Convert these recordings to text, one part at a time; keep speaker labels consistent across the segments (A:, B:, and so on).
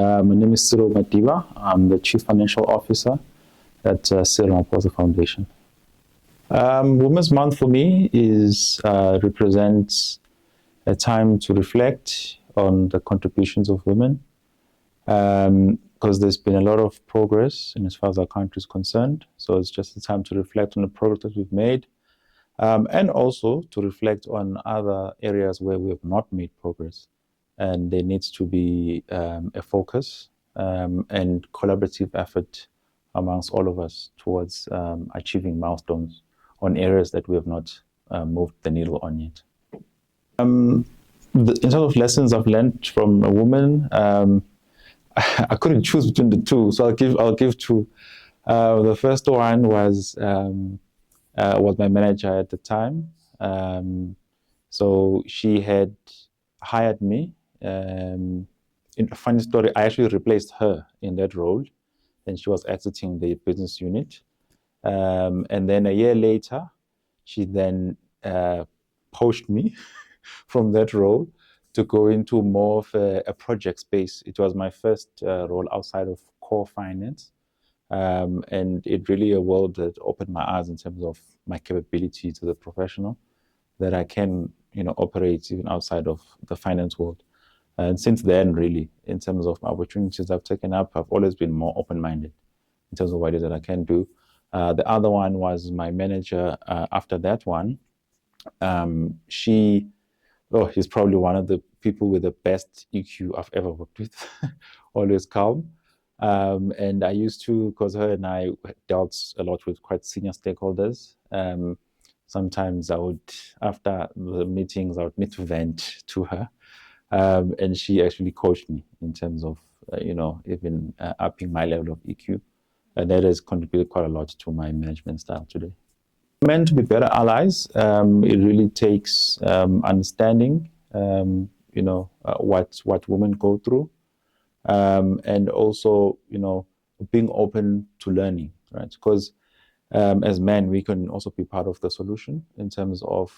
A: My name is Cyril Madiba. I'm the Chief Financial Officer at Cyril Madiba Foundation. Women's Month for me represents a time to reflect on the contributions of women, because there's been a lot of progress in as far as our country is concerned. So it's just a time to reflect on the progress that we've made, and also to reflect on other areas where we have not made progress. And there needs to be a focus and collaborative effort amongst all of us towards achieving milestones on areas that we have not moved the needle on yet. In terms of lessons I've learned from a woman, I couldn't choose between the two, so I'll give two. The first one was my manager at the time. So she had hired me. In a funny story, I actually replaced her in that role, and she was exiting the business unit. And then a year later, she then poached me from that role to go into more of a project space. It was my first role outside of core finance. And it really a world that opened my eyes in terms of my capability to the professional, that I can, operate even outside of the finance world. And since then, really, in terms of my opportunities I've taken up, I've always been more open-minded in terms of what it is that I can do. The other one was my manager after that one. She's probably one of the people with the best EQ I've ever worked with, always calm. And I used to, because her and I dealt a lot with quite senior stakeholders. Sometimes after the meetings, I would need to vent to her. And she actually coached me in terms of, even upping my level of EQ. And that has contributed quite a lot to my management style today. Meant to be better allies, it really takes understanding, what women go through, and also, being open to learning, right? Because as men, we can also be part of the solution in terms of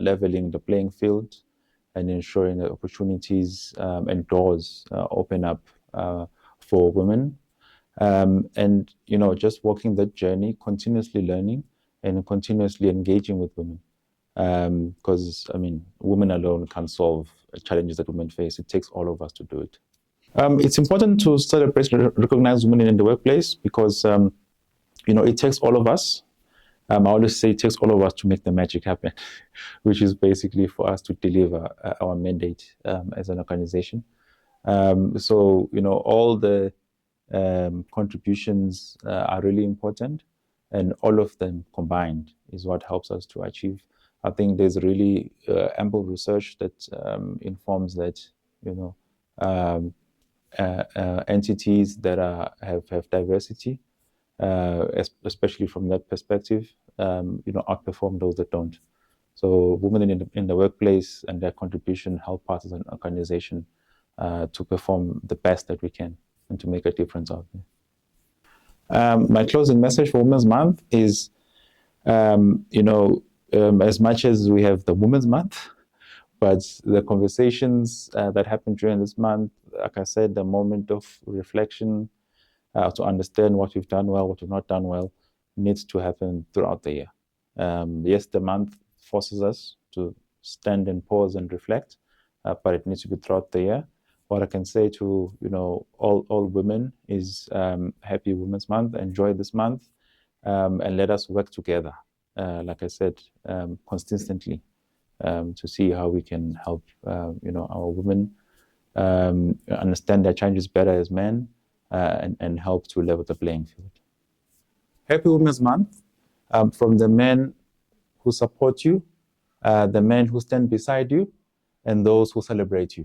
A: leveling the playing field and ensuring that opportunities and doors open up for women. And, just walking that journey, continuously learning and continuously engaging with women. Because, women alone can't solve challenges that women face. It takes all of us to do it. It's important to celebrate and recognize women in the workplace because, it takes all of us. I always say it takes all of us to make the magic happen, which is basically for us to deliver our mandate as an organization. So, all the contributions are really important, and all of them combined is what helps us to achieve. I think there's really ample research that informs that, entities that have diversity, especially from that perspective, outperform those that don't. So women in the workplace and their contribution help us as an organization to perform the best that we can and to make a difference out there. My closing message for Women's Month is, as much as we have the Women's Month, but the conversations that happen during this month, like I said, the moment of reflection to understand what we've done well, what we've not done well, needs to happen throughout the year. Yes, the month forces us to stand and pause and reflect, but it needs to be throughout the year. What I can say to all women is happy Women's Month. Enjoy this month, and let us work together. Like I said, consistently to see how we can help our women understand their challenges better as men, and help to level the playing field. Happy Women's Month from the men who support you, the men who stand beside you, and those who celebrate you.